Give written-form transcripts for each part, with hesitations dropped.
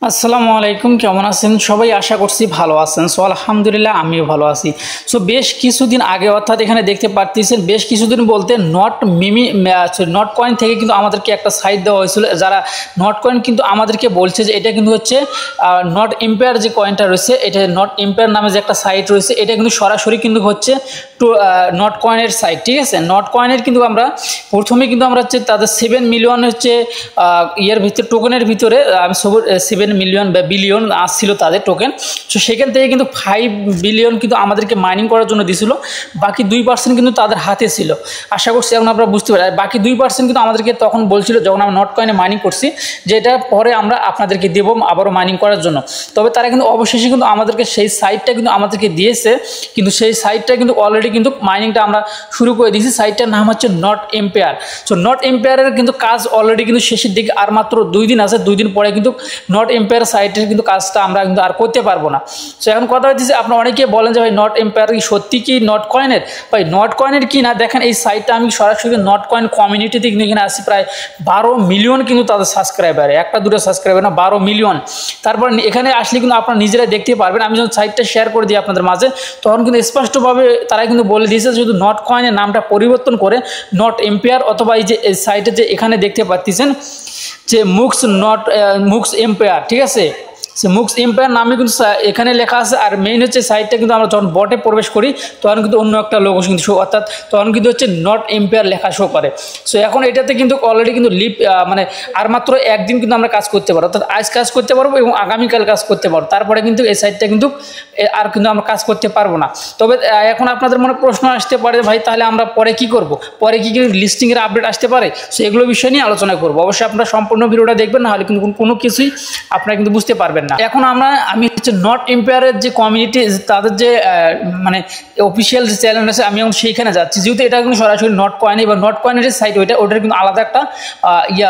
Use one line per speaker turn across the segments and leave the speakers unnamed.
আসসালামু আলাইকুম, কেমন আছেন সবাই? আশা করছি ভালো আছেন। সো আলহামদুলিল্লাহ আমিও ভালো আছি। সো বেশ কিছুদিন আগে, অর্থাৎ এখানে দেখতে পারতেছেন বেশ কিছুদিন বলতে নট কয়েন থেকে কিন্তু আমাদেরকে একটা সাইট দেওয়া হয়েছিল। যারা নট কয়েন কিন্তু আমাদেরকে বলছে যে এটা কিন্তু হচ্ছে নট এম্পায়ার যে কয়েনটা রয়েছে, এটা নট এম্পায়ার নামে যে একটা সাইট রয়েছে, এটা কিন্তু সরাসরি কিন্তু হচ্ছে নট কয়েনের সাইট। ঠিক আছে, নট কয়েনের কিন্তু আমরা প্রথমে কিন্তু আমরা হচ্ছে তাদের 7 মিলিয়ন হচ্ছে টোকেনের ভিতরে 7 মিলিয়ন বা বিলিয়ন আসছিল তাদের টোকেন। সো সেখান থেকে কিন্তু 5 বিলিয়ন কিন্তু আমাদেরকে মাইনিং করার জন্য দিছিল। বাকি 2% কিন্তু তাদের হাতে ছিল। আশা করছি এখন আপনারা বুঝতে পারেন। বাকি 2% কিন্তু আমাদেরকে তখন বলছিল যখন আমরা নট কয়েনে মাইনিং করছি, যেটা পরে আমরা আপনাদেরকে দেবো আবারও মাইনিং করার জন্য। তবে তারা কিন্তু অবশেষে কিন্তু আমাদেরকে সেই সাইটটা কিন্তু আমাদেরকে দিয়েছে। কিন্তু সেই সাইটটা কিন্তু অলরেডি কিন্তু মাইনিংটা আমরা শুরু করে দিয়েছি। সাইটটার নাম হচ্ছে নট এম্পায়ার। সো নট এম্পায়ারের কিন্তু কাজ অলরেডি কিন্তু শেষের দিকে, আর মাত্র 2 দিন আছে। 2 দিন পরে কিন্তু নট এম্পায়ার সাইটের কিন্তু কাজটা আমরা কিন্তু আর করতে পারবো না। সো এখন কথা হচ্ছে, আপনারা অনেকে বলেন যে ভাই নট এম্পায়ার কি সত্যি কি নট কয়েনের? ভাই নট কয়েনের কি না, দেখেন এই সাইটটা আমি সরাসরি নট কয়েন কমিউনিটিতে কিন্তু এখানে আসি প্রায় 12 মিলিয়ন কিন্তু তাদের সাবস্ক্রাইবার, একটা দুটো সাবস্ক্রাইবার না, 12 মিলিয়ন। তারপর এখানে আসলে কিন্তু আপনারা নিজেরা দেখতে পারবেন। আমি যখন সাইটটা শেয়ার করে দিই আপনাদের মাঝে, তখন কিন্তু স্পষ্টভাবে তারা কিন্তু বলে দিয়েছে শুধু নট কয়েনের নামটা পরিবর্তন করে নট এম্পায়ার, অথবা এই যে সাইটে যে এখানে দেখতে পাচ্ছেন যে মুক্স এম্পায়ার, ঠিক আছে, সে মুক্স এম্পায়ার নামে কিন্তু এখানে লেখা আছে। আর মেইন হচ্ছে সাইটটা কিন্তু আমরা যখন বটে প্রবেশ করি তখন কিন্তু অন্য একটা লোগো কিন্তু শো, অর্থাৎ তখন কিন্তু হচ্ছে নট এম্পায়ার লেখা শো করে। সো এখন এটাতে কিন্তু অলরেডি কিন্তু মানে আর মাত্র একদিন কিন্তু আমরা কাজ করতে পারবো, অর্থাৎ আজ কাজ করতে পারবো এবং আগামীকাল কাজ করতে পারবো। তারপরে কিন্তু এই সাইটটা কিন্তু আর কিন্তু আমরা কাজ করতে পারবো না। তবে এখন আপনাদের মনে প্রশ্ন আসতে পারে, ভাই তাহলে আমরা পরে কি করব? পরে কি লিস্টিংয়ের আপডেট আসতে পারে? সো এগুলো বিষয় নিয়ে আলোচনা করবো। অবশ্যই আপনারা সম্পূর্ণ ভিডিওটা দেখবেন, নাহলে কিন্তু কোনো কিছুই আপনারা কিন্তু বুঝতে পারবেন না। এখন আমি হচ্ছে নট এম্পায়ারের যে কমিউনিটি, তাদের যে মানে অফিসিয়াল যে চ্যানেল আছে, আমি এখন সেইখানে যাচ্ছি। যেহেতু এটা কিন্তু সরাসরি নট কয়েন এবং নট কয়েনের যে সাইট ওটার কিন্তু আলাদা একটা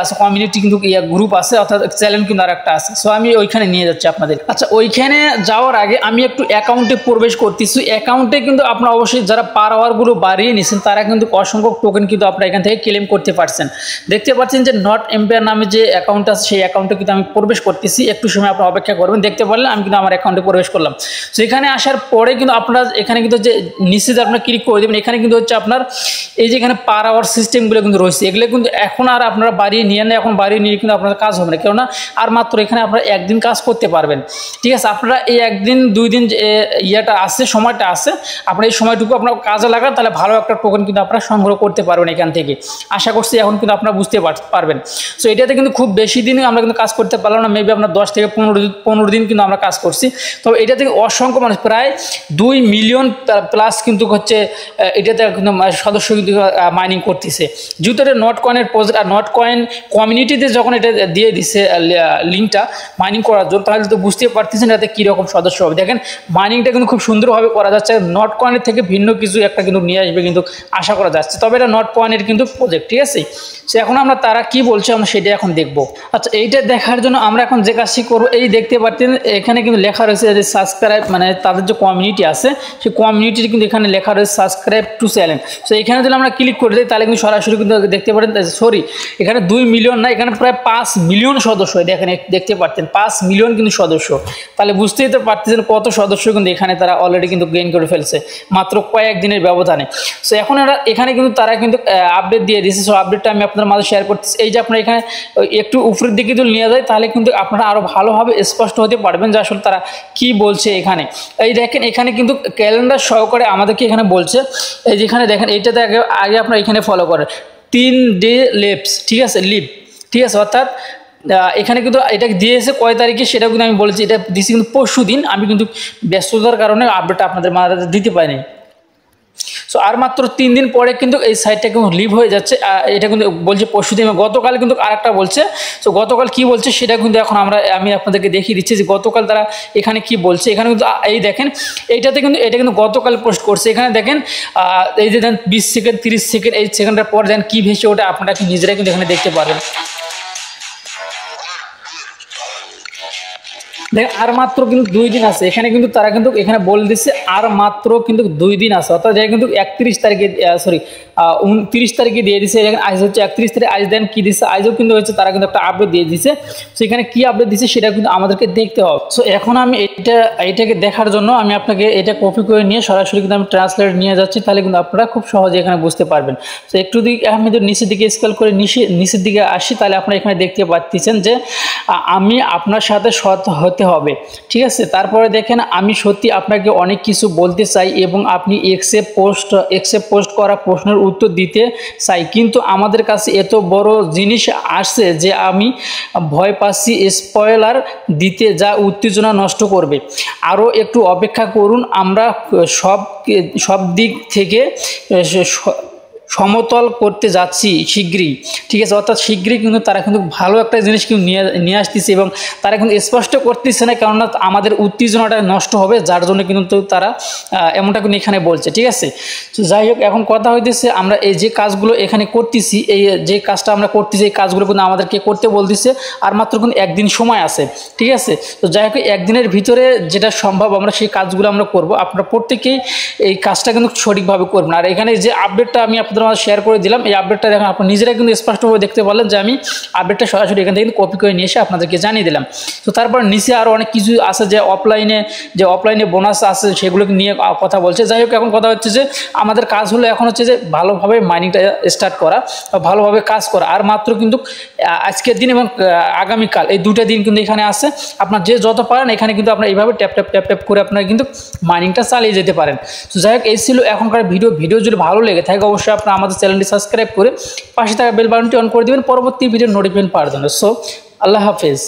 আছে, কমিউনিটি কিন্তু গ্রুপ আছে, অর্থাৎ চ্যানেল কিন্তু আর একটা আছে। সো আমি ওইখানে নিয়ে যাচ্ছি আপনাদের। আচ্ছা, ওইখানে যাওয়ার আগে আমি একটু অ্যাকাউন্টে প্রবেশ করতেছি। অ্যাকাউন্টে কিন্তু আপনারা অবশ্যই যারা পার আওয়ারগুলো বাড়িয়ে নিয়েছেন, তারা কিন্তু অসংখ্য টোকেন কিন্তু আপনারা এখান থেকে ক্লেম করতে পারছেন। দেখতে পাচ্ছেন যে নট এম্পায়ার নামে যে অ্যাকাউন্ট আছে, সেই অ্যাকাউন্টে কিন্তু আমি প্রবেশ করতেছি। একটু সময় আপনারা অপেক্ষা করবেন। দেখতে পারলেন আমি কিন্তু আমার অ্যাকাউন্টে প্রবেশ করলাম। সো এখানে আসার পরে কিন্তু আপনারা এখানে কিন্তু যে নিশ্চিত আপনারা ক্লিক করে দেবেন। এখানে কিন্তু হচ্ছে আপনার এই যে এখানে পার আওয়ার সিস্টেমগুলো কিন্তু রয়েছে, এগুলো কিন্তু এখন আর আপনারা বাড়িয়ে নিয়ে না, এখন বাড়িয়ে নিয়ে কিন্তু আপনার কাজ হবে না, কেননা আর মাত্র এখানে আপনারা একদিন কাজ করতে পারবেন। ঠিক আছে, আপনারা এই একদিন 2 দিন ইয়েটা আছে, সময়টা আছে, আপনারা এই সময়টুকু আপনার কাজে লাগান, তাহলে ভালো একটা টোকেন কিন্তু আপনারা সংগ্রহ করতে পারবেন এখান থেকে। আশা করছি এখন কিন্তু আপনারা বুঝতে পারবেন। সো এটাতে কিন্তু খুব বেশি দিন আমরা কিন্তু কাজ করতে পারলাম না, মেবি আপনার 10 থেকে 15 দিন কিন্তু আমরা কাজ করছি। তবে এটা থেকে অসংখ্য মানুষ, প্রায় 2 মিলিয়ন প্লাস কিন্তু হচ্ছে এটাতে কিন্তু সদস্য কিন্তু মাইনিং করতেছে। যেহেতু এটা নট কয়েনের প্রজেক্ট, আর নট কয়েন কমিউনিটিতে যখন এটা দিয়ে দিছে লিঙ্কটা মাইনিং করার জন্য, তাহলে তো বুঝতে পারতেছেন এটাতে কীরকম সদস্য হবে। দেখেন মাইনিংটা কিন্তু খুব সুন্দরভাবে করা যাচ্ছে। নট কয়েনের থেকে ভিন্ন কিছু একটা কিন্তু নিয়ে আসবে কিন্তু আশা করা যাচ্ছে। তবে এটা নট কয়েনের কিন্তু প্রজেক্ট, ঠিক আছে। সে এখন আমরা তারা কি বলছে আমরা সেটা এখন দেখবো। আচ্ছা, এইটা দেখার জন্য আমরা এখন যে কাজটি করবো, এই দেখতে পাচ্ছেন এখানে কিন্তু লেখা রয়েছে যে সাবস্ক্রাইব, মানে তাদের যে কমিউনিটি আছে সেই কমিউনিটির কিন্তু এখানে লেখা রয়েছে সাবস্ক্রাইব টু চ্যানেল। সো এখানে যদি আমরা ক্লিক করে দিই, তাহলে কিন্তু সরাসরি কিন্তু দেখতে পারেন, সরি এখানে 2 মিলিয়ন না, এখানে প্রায় 5 মিলিয়ন সদস্য। দেখেন দেখতে পাচ্ছেন 5 মিলিয়ন কিন্তু সদস্য। তাহলে বুঝতেই তো পারতেছেন কত সদস্য কিন্তু এখানে তারা অলরেডি কিন্তু গেইন করে ফেলছে মাত্র কয়েকদিনের ব্যবধানে। সো এখন এখানে কিন্তু তারা কিন্তু আপডেট দিয়ে দিয়েছে। সো আপডেটটা আমি আপনাদের মাঝে শেয়ার করতেছি। এই যে আপনারা এখানে একটু উপরের দিকে যদি নিয়ে যায়, তাহলে কিন্তু আপনারা আরও ভালোভাবে স্পষ্ট হতে পারবেন যে আসলে তারা কি বলছে। এখানে এই দেখেন, এখানে কিন্তু ক্যালেন্ডার সহকারে আমাদেরকে এখানে বলছে। এই যেখানে দেখেন এইটাতে আগে আপনারা এখানে ফলো করেন 3 ডে লেপস, ঠিক আছে, লিভ, ঠিক আছে, অর্থাৎ এখানে কিন্তু এটা দিয়েছে কয় তারিখে সেটা কিন্তু আমি বলেছি। এটা দিয়েছি কিন্তু পরশু দিন, আমি কিন্তু ব্যস্ততার কারণে আপডেটটা আপনাদের মাঝে দিতে পারিনি। সো আর মাত্র 3 দিন পরে কিন্তু এই সাইটটা কিন্তু লিভ হয়ে যাচ্ছে। এটা কিন্তু বলছে পরশু দিন। গতকাল কিন্তু আরেকটা বলছে। সো গতকাল কি বলছে সেটা কিন্তু এখন আমি আপনাদেরকে দেখিয়ে দিচ্ছি যে গতকাল তারা এখানে কি বলছে। এখানে কিন্তু এই দেখেন এটা কিন্তু গতকাল পোস্ট করছে। এখানে দেখেন এই যে দেন 20 সেকেন্ড 30 সেকেন্ড, এই সেকেন্ডের পর দেন কি ভেসে ওটা আপনারা কি নিজেরাই কিন্তু এখানে দেখতে পারেন। দেখেন আর মাত্র কিন্তু 2 দিন আছে। এখানে কিন্তু তারা কিন্তু এখানে বলে দিচ্ছে আর মাত্র কিন্তু 2 দিন আছে, অর্থাৎ এটা কিন্তু 31 তারিখে 29 তারিখে দিয়ে দিছে, আজ হচ্ছে 31 তারিখ, আজ দেন কি দিছে, আজও কিন্তু হচ্ছে তারা কিন্তু একটা আপডেট দিয়ে দিছে। সো এখানে কি আপডেট দিছে সেটা কিন্তু আমাদেরকে দেখতে হবে। সো এখন আমি এটাকে দেখার জন্য আমি আপনাকে এটা কপি করে নিয়ে সরাসরি কিন্তু আমি ট্রান্সলেট নিয়ে যাচ্ছি, তাহলে কিন্তু আপনারা খুব সহজে এখানে বুঝতে পারবেন। তো একটু দিকে আমি যদি নিচের দিকে স্ক্রল করে নিচের দিকে আসি, তাহলে আপনারা এখানে দেখতে পাচ্ছেন যে আমি আপনার সাথে সৎ হতে হবে, ঠিক আছে। তারপরে দেখেন আমি সত্যি আপনাকে অনেক কিছু বলতে চাই এবং আপনি একসেপ্ট পোস্ট করা প্রশ্নের উত্তর দিতে চাই, কিন্তু আমাদের কাছে এত বড় জিনিস আসছে যে আমি ভয় পাচ্ছি স্পয়লার দিতে, যা উত্তেজনা নষ্ট করবে। আরও একটু অপেক্ষা করুন, আমরা সব দিক থেকে সমতল করতে যাচ্ছি শীঘ্রই, ঠিক আছে। অর্থাৎ শীঘ্রই কিন্তু তারা কিন্তু ভালো একটা জিনিস কিন্তু নিয়ে আসতেছে এবং তারা কিন্তু স্পষ্ট করতেছে না, কেননা আমাদের উত্তেজনাটা নষ্ট হবে, যার জন্য কিন্তু তারা এমনটা কিন্তু এখানে বলছে, ঠিক আছে। তো যাই হোক, এখন কথা হইতেছে আমরা এই যে কাজগুলো এখানে করতেছি, এই যে কাজটা আমরা করতেছি, এই কাজগুলো কিন্তু আমাদেরকে করতে বলতেছে, আর মাত্র কিন্তু একদিন সময় আছে, ঠিক আছে। তো যাই হোক, একদিনের ভিতরে যেটা সম্ভব আমরা সেই কাজগুলো আমরা করব। আপনারা প্রত্যেকেই এই কাজটা কিন্তু সঠিকভাবে করবেন। আর এখানে যে আপডেটটা আমি আপনাদের মাঝে শেয়ার করে দিলাম, এই আপডেটটা দেখেন আপনারা নিজেরা কিন্তু স্পষ্টভাবে দেখতে পারলেন যে আমি আপডেটটা সরাসরি এখান থেকে কপি করে নিয়ে এসে আপনাদেরকে জানিয়ে দিলাম। তো তারপর নিচে আরও অনেক কিছু আছে যে অফলাইনে বোনাস আছে, সেগুলোকে নিয়ে কথা বলছে। যাই হোক, এখন কথা হচ্ছে যে আমাদের কাজ হলো এখন হচ্ছে যে ভালোভাবে মাইনিংটা স্টার্ট করা, ভালোভাবে কাজ করা। আর মাত্র কিন্তু আজকের দিন এবং আগামীকাল এই দুটো দিন কিন্তু এখানে আছে। আপনার যে যত পারেন এখানে কিন্তু আপনার এইভাবে ট্যাপ করে আপনারা কিন্তু মাইনিংটা চালিয়ে যেতে পারেন। তো যাই হোক, এই ছিল এখনকার ভিডিও যদি ভালো লেগে থাকে অবশ্যই আপনারা আমাদের চ্যানেলটি সাবস্ক্রাইব করে পাশে থাকা বেল বাটনটি অন করে দেবেন পরবর্তী ভিডিওর নোটিফিকেশন পাওয়ার জন্য। সো আল্লাহ হাফেজ।